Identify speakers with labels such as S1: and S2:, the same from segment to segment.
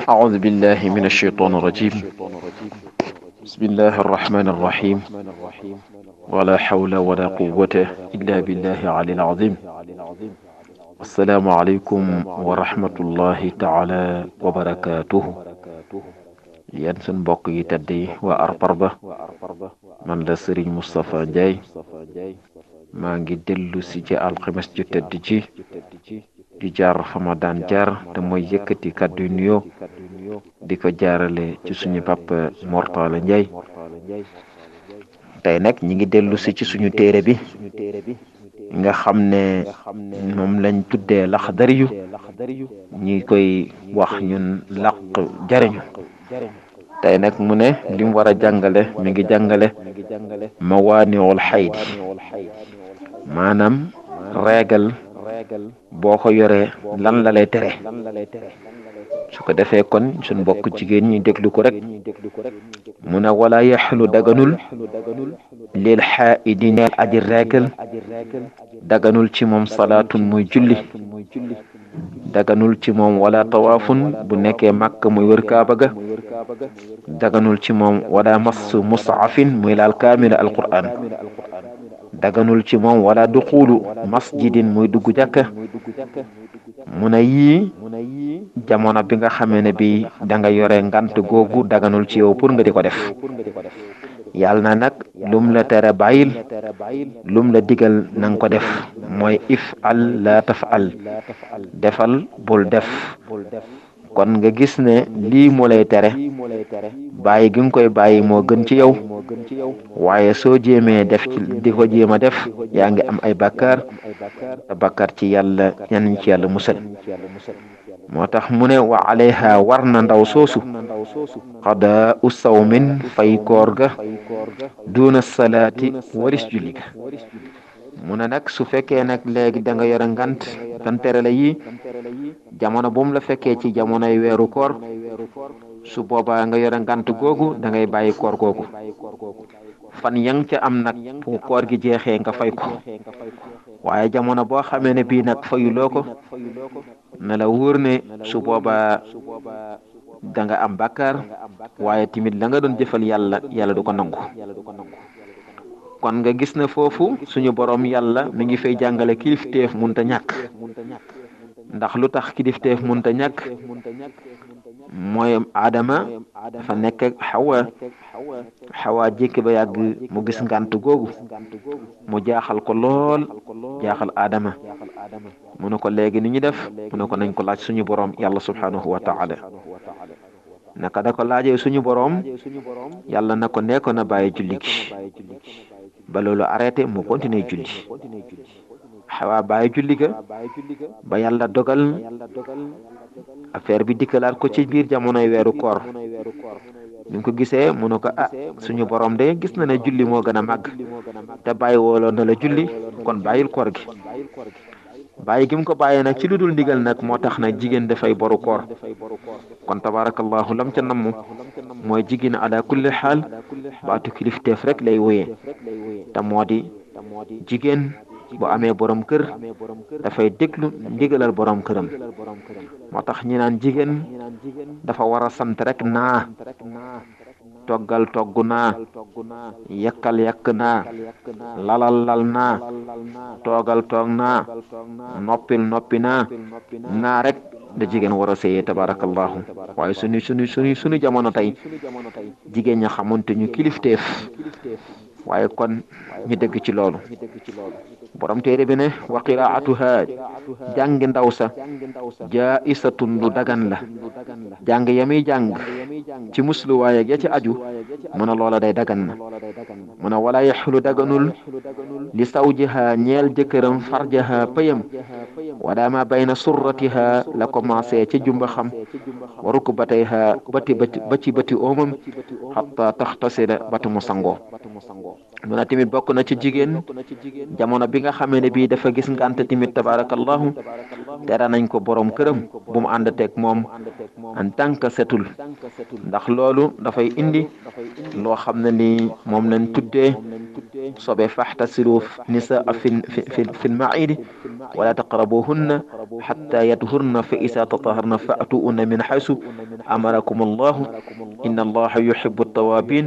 S1: أعوذ بالله من الشيطان الرجيم. بسم الله الرحمن الرحيم. ولا حول ولا قوة إلا بالله العلي العظيم. السلام عليكم ورحمة الله تعالى وبركاته. yéen sun mbokk yi tedd yi waa Arparba, man la Serigne Moustapha Ndiaye. maa ngi dellu si ci alxames ju tedd ci di jaar fa ma daan jaar te mooy yëkkati kàddu nuyoo di ko jaarale ci suñu papa Mortala Ndiaye. tey nag ñi ngi dellu si ci suñu téere bi nga xam ne moom lañ tuddee Laxdariyu, ñi koy wax ñun laq jariñu. tey nag mu ne lim war a jàngale mi ngi jàngale mawaaniul xaydi, maanaam reegal boo ko yoree lan la lay tere. su ko defee kon suñ mbokk jigéen ñi déglu ko rek. mu ne wala yaxlu daganul lil xaaidi ñeel aji reegal, daganul ci moom salaatun muy julli, daganul ci moom wala tawaafun bu nekkee màkk muy wër kaaba ga, daganul ci moom wala massu musafin muy laal kaamila alquran, daganul ci moom wala duxulu masjidin muy dugg jàkka. mu ne yii jamono bi nga xamee ne bi da nga yore ngant googu daganul ci yow pour nga di ko def. yàlla na nag lum la tere bàyyil, lum la digal na nga ko def, mooy if al la tafal, defal bul def. kon nga gis ne lii moo lay tere bàyyi gi nga koy bàyyi moo gën ci yow, waaye soo jéemee def ci di ko jéem a def yaa ngi am ay bàkkaar te bàkkaar ci yàlla ñan ci yàlla musal. moo tax mu ne wa alayha war na ndaw soosu qadaa u sawmin fay koor ga duna salaati waris julli ga. mu ne nag su fekkee nag léegi da nga yore ngant kan tere la yi jamono bu mu la fekkee ci jamonoy weeru koor, su boobaa nga yore ngant googu da ngay bàyyi koor googu. fan yang ca am nag bu koor gi jeexee nga fay ko, waaye jamono boo xamee ne bii nag fayuloo ko na la wóor ne su boobaa da nga am bàkkaar, waaye tamit la nga doon jëfal yàlla du ko nangu. kon nga gis ne foofu suñu borom yàlla mi ngi fay jàngale kilifteef munta ñàkk. ndax lu tax kilifteef munta ñàkk mooy Adama dafa nekk ak Xawa jékki ba yàgg mu gis ngant googu mu jaaxal ko lool, jaaxal Adama. mu ne ko léegi ni ñu def, mu ne ko nañ ko laaj suñu borom yàlla subhanahu wa taala. naka da ko laajee suñu borom yàlla na ko nekkoon na bàyyi julli gi ba loolu arrêté mu continuer julli. Xawa bàyyi julli ga ba yàlla dogal affaire bi dikkalaat ko ci biir jamonoy weeru koor. bi ko gisee mu ne ko suñu borom de gis na ne julli moo gën a màgg te bàyyi wooloon na la julli, kon bàyyil koor gi. bàyyi gi mu ko bàyyee nag ci lu dul ndigal nag moo tax nag jigéen dafay boru koor. kon tabarakallahu lam ca namm mooy jigéen ala kulli xaal baatu kilifteef rek lay woyee, te moo di jigéen bu amee borom kër dafay déglu ndigalal borom këram. moo tax ñi naan jigéen dafa war a sant rek naa, toggal togg naa, yakkal yakk naa, lalal lal naa, toogal toog naa, noppil noppi naa rek da jigéen war a sëyee tabarakallahu. waaye suñu jamono tey jigéen ña xamante ñu kilifteef, waaye kon ñu dégg ci loolu. borom téere bi ne wa qiraatuha jàngi ndaw sa jaisatun lu dagan la. jàng yami jàng ci musluwaay ak ya ci aju mu ne loola day dagan na. mu ne wala yaxlu daganul li sawjiha ñeel jëkkëram farjaha payam wala ma bayna surratiha la commencé ci jumba xam wa rukbatayha ba ci bëti oomam xatta taxtasila batu mu sangoo. mu ne tamit bokk na ci jigéen jamono bi nga xamee ne bii dafa gis ngant tamit tabarakallahu tere nañ ko borom këram bu mu ànd teeg moom en tant que setul, ndax loolu dafay indi loo xam ne ni moom lañ tuddee sobe faxtasilu nisa fi lmaidi wala taqrabuhunna حتى يطهرن فإذا تطهرن فأتوهن من حيث أمركم الله إن الله يحب التوابين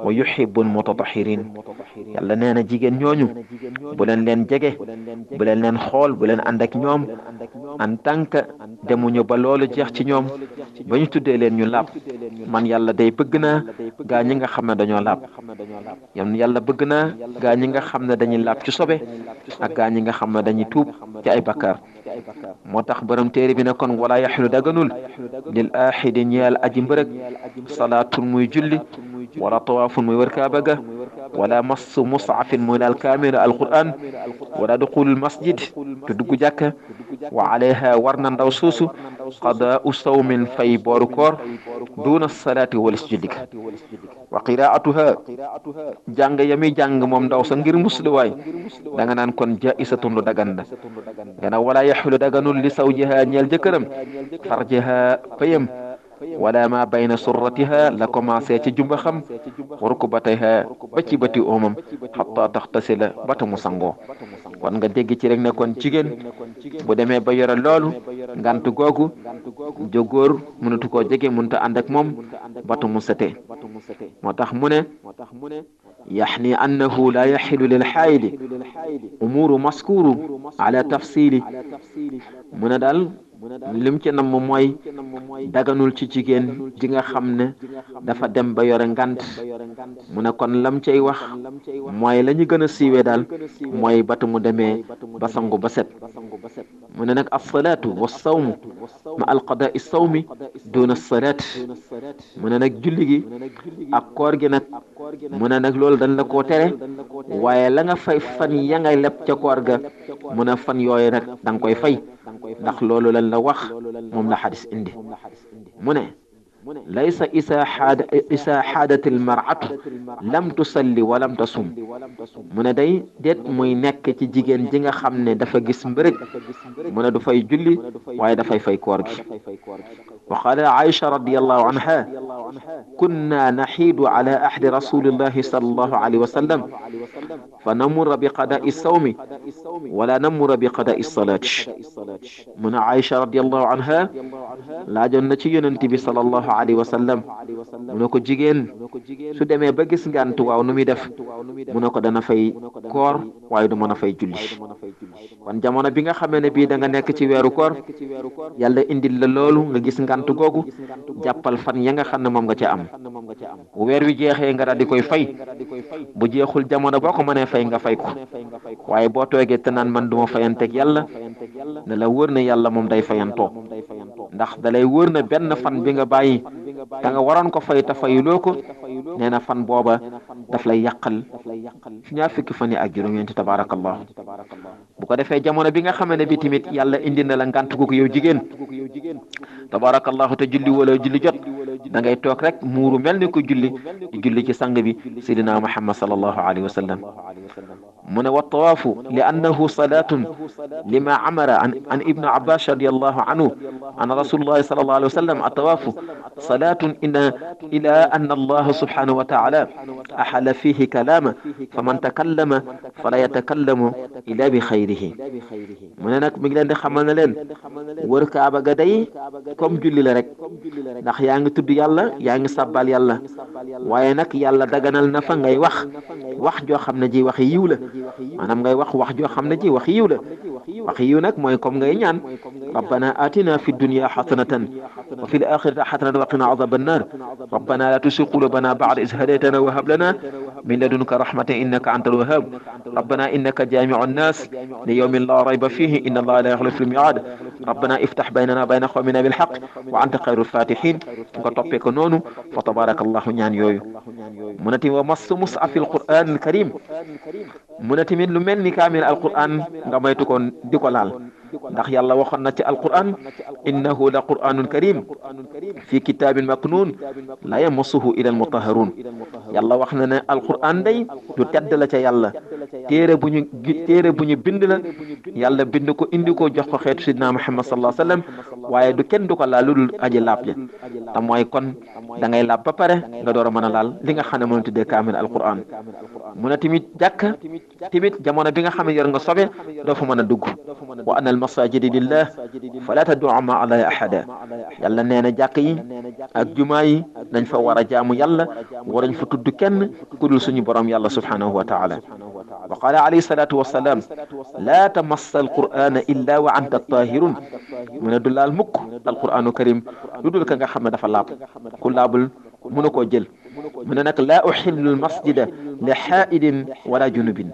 S1: ويحب المتطهرين yàlla nee na jigéen ñooñu bu leen leen jege bu leen leen xool bu leen ànd ak ñoom en tant que demuñu ba loolu jeex ci ñoom ba ñu tuddee leen ñu laab man yàlla day bëgg naa gaa ñi nga xam ne dañoo laab yàlla bëgg naa gaa ñi nga xam ne dañuy laab ci sobe ak gaa ñi nga xam ne dañuy tuub ci ay bakkaar moo tax borom téere bi ne kon wala yaxlu daganul lil aaxidi ñeel aji mbërëg salaatun muy julli wala tawaafun muy wër kaaba ga wala massu mus'afin muy laal kaamil alquran wala duxulul masjid te dugg jàkka wa alayha war na ndaw suusu qadaa'u sawmin fay booru koor duna salaati walis julli ga wa qiraatuha jàng yami jàng moom ndaw sa ngir musluwaay da nga naan kon jaisatun lu dagan la gana wala yaxlu daganul li sawjiha ñeel jëkkëram farjiha payam wala ma bayna surratiha la commencé ci jumba xam wa rukbatayha ba ci bëti oomam xataa taxtasila bata mu sangoo kon nga dégg ci rek ne kon jigéen bu demee ba yore loolu ngant googu jógóor mënatu koo jege mënta ànd ak moom bata mu setee moo tax mu ne yaxni annahu la yaxilu lil xaayidi umuru maskuru ala tafsili mu ne daal lim ci nam mooy daganul ci jigéen ji nga xam ne dafa dem ba yore ngant mu ne kon lam cay wax mooy la ñu gën a siiwee daal mooy batu mu demee ba sangu ba set mu ne nag as-salaatu was-sawmu ma al-qadaa'i as-sawmi duna as-salaat mu ne nag julli gi ak koor gi nag mu ne nag loolu dañ la koo tere waaye la nga fay fan ya ngay leb ca koor ga mu ne fan yooyu nag da nga koy fay ndax loolu lan la wax moom la xadis indi mu ne laysa isa xaadat almaratu lam tusalli wa lam tasum mu ne day déet muy nekk ci jigéen ji nga xam ne dafa gis mbërëg mu ne du fay julli waaye dafay fay koor gi wa qaala Aïcha radiyallahu anha kunna naxiidu ala ahdi rasulillahi sallallahu alayhi wa sallam fa namurra bi qadaai sawmi wala namurra bi qadaai salaati mu ne Aïcha radiyallahu anha laajoon na ci yonent bi sallallahu alayhi wa sallam mu ne ko jigéen su demee ba gis ngant waaw nu muy def mu ne ko dana fay koor waaye du mën a fay julli kon jamono bi nga xamee ne bii da nga nekk ci weeru koor yàlla indil la loolu nga gis ngant googu jàppal fan ya nga xam ne moom nga ca am bu weer wi jeexee nga daal di koy fay bu jeexul jamono boo ko mënee fay nga fay ko waaye boo toogee te naan man duma fayanteeg yàlla ne la wóor ne yàlla moom day fayantoo ndax dalay wóor na benn fan bi nga bàyyi da nga waroon ko fay te fayuloo ko nee na fan booba daf lay yàqal ñaar fukki fan yi ak juróom-ñeenti tabaarakallah bu ko defee jamono bi nga xamee ne bi tamit yàlla indi na la ngant gu ko yow jigéen tabaarakallahu te julli wala julli jot da ngay toog rek muuru mel ni ko julli di julli ci sang bi sidina Muhammad sallallahu alayhi wa sallam mu ne wa tawaafu li annahu salaatun lima amara an ibnu abbas radiyallahu anhu an rasulullahi sallallahu alayhi wa sallam atawaafu salaatun ila anna allah subhanahu wa taala axala fihi kalaama faman takallama fala yatakallamu ila bi xayrihi mu ne nag mi ngi leen di xamal na leen wër kaaba ga day comme julli la rek ndax yaa ngi tudd yàlla yaa ngi sabbal yàlla waaye nag yàlla daganal na fa ngay wax joo xam ne ji waxi yiw la maanaam ngay wax joo xam ne ji waxi yiw la waxi yiw nag mooy comme ngay ñaan rabbana atina fi dunya xasanatan wa fi l axirati xasanatan wa qina azaba annar rabbana la tusi qulubana ba'da is hadaytana wa hab lana min ladunka rahmatan innaka anta alwahhab rabbana innaka jamiu annas li yawmin la rayba fihi inna allaha la yukhlifu al-mi'ad rabbana iftah baynana bayna qawmina bil haqq wa anta khayru fatihin nga toppee ko noonu fa tabarakallahu ñaan yooyu mu ne tamit wa massu mus'af al-Qur'an al-karim mu ne tamit lu mel ni kaamil al-Qur'an nga maytu ko di ko laal ndax yàlla waxoon na ci alquran innahu la qur'anun karim fi kitabin maknun la yamassuhu ila almutahharun yàlla wax na ne alquran day du tedd la ca yàlla téere bu ñu bind la yàlla bind ko indi ko jox ko xeetu sidna Muhammad sallallahu alayhi wasallam waaye du kenn du ko laal lu dul aji laab ja te mooy kon da ngay laab ba pare nga door a mën a laal li nga xam ne moom tuddee kaamil alquran mu ne tamit jàkka tamit jamono bi nga xam ne yor nga sobe doo fa mën a dugg wa anna al masajida lillah fala tad'u ma'a allahi ahada yàlla nee na jàkk yi ak jumaa yi dañ fa war a jaamu yàlla warañ fa tudd kenn ku dul suñu borom yàlla subhanahu wa taala wa qala alayhi salatu wassalam la tamassa alqur'ana illa wa anta tahirun mu ne du laal mukk alqur'anu karim lu dul ka nga xam ne dafa laab ku laabul mënu koo jël mu ne nag laa uxillu almasjida li xaaidin wala junubin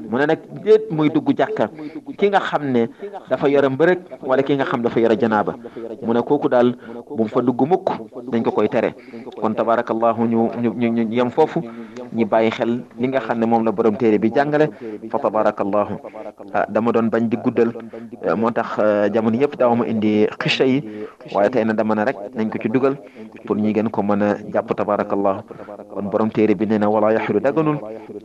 S1: mu ne nag déet muy dugg jàkka ki nga xam ne dafa yore mbërëg wala ki nga xam dafa yore janaaba mu ne kooku daal bu mu fa dugg mukk dañ ko koy tere kon tabarakallahu ñu yem foofu ñi bàyyi xel li nga xam ne moom la borom téere bi jàngale fa tabarakallahu dama doon bañ di guddal moo tax jamono yëpp daaw ma indi xisha yi waaye tey na dama ne rek nañ ko ci dugal pour ñi gën ko mën a jàpp tabarakallahu kon borom téere bi nee na wala yaxilu daganul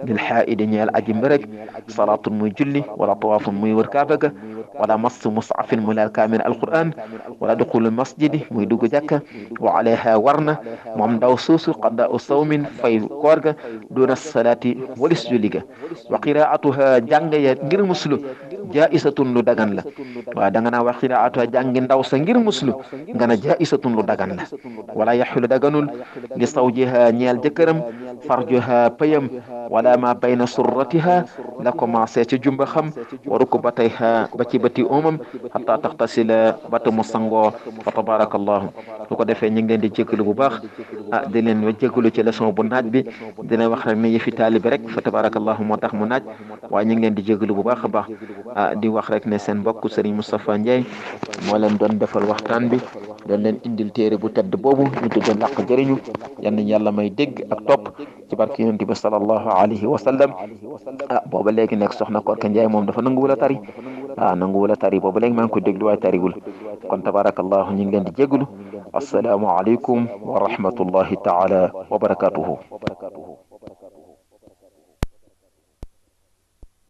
S1: lil xaaidi ñeel aji mbërëg salaatun muy julli wala tawaafun muy wër kaaba ga wala mass musafin mu laal kaamil alquran wala duxulu masjidi muy dugg jàkka wa alayha war na moom ndaw suusu qada u sawmin fay koor ga duna salaati walis julli ga wa qiraatuha jàng ya ngir muslu jaisatun lu dagan la waaw da nga naa wa qiraatuha jàngi ndaw sa ngir muslu nga na jaisatun lu dagan la wala yaxilu daganul li sawjiha ñeel jëkkëram farjuha payam wala ma bayna surratiha la commencé ci jumba xam wa rukbatayha ba ci bati umam hatta taxtasila bata mu sangoo fa tabarakallahu su ko defee ñu ngi leen di jégalu bu baax di leen jégalu ci leçon bu naaj bi dina wax rek ne yëfi taalibi rek fa tabarakallahu moo tax mu naaj waaye ñu ngi leen di jégalu bu baax a baax di wax rek ne seen mbokk Serigne Moustapha Ndiaye moo leen doon defal waxtaan bi doon leen indil téere bu tedd boobu ñu tudde làq jëriñu yal nañu yàlla may dégg ak topp ci barke yonent bi sallallahu alayhi wa sallam booba léegi nekk soxna Korka Ndiaye moom dafa nanguwul a tari nanguwul a tari booba léegi maa ngi koy déglu waaye tariwul kon tabarakallahu ñu ngi leen di jégalu assalaamu aleykum wa rahmatullahi taala wa barakatuhu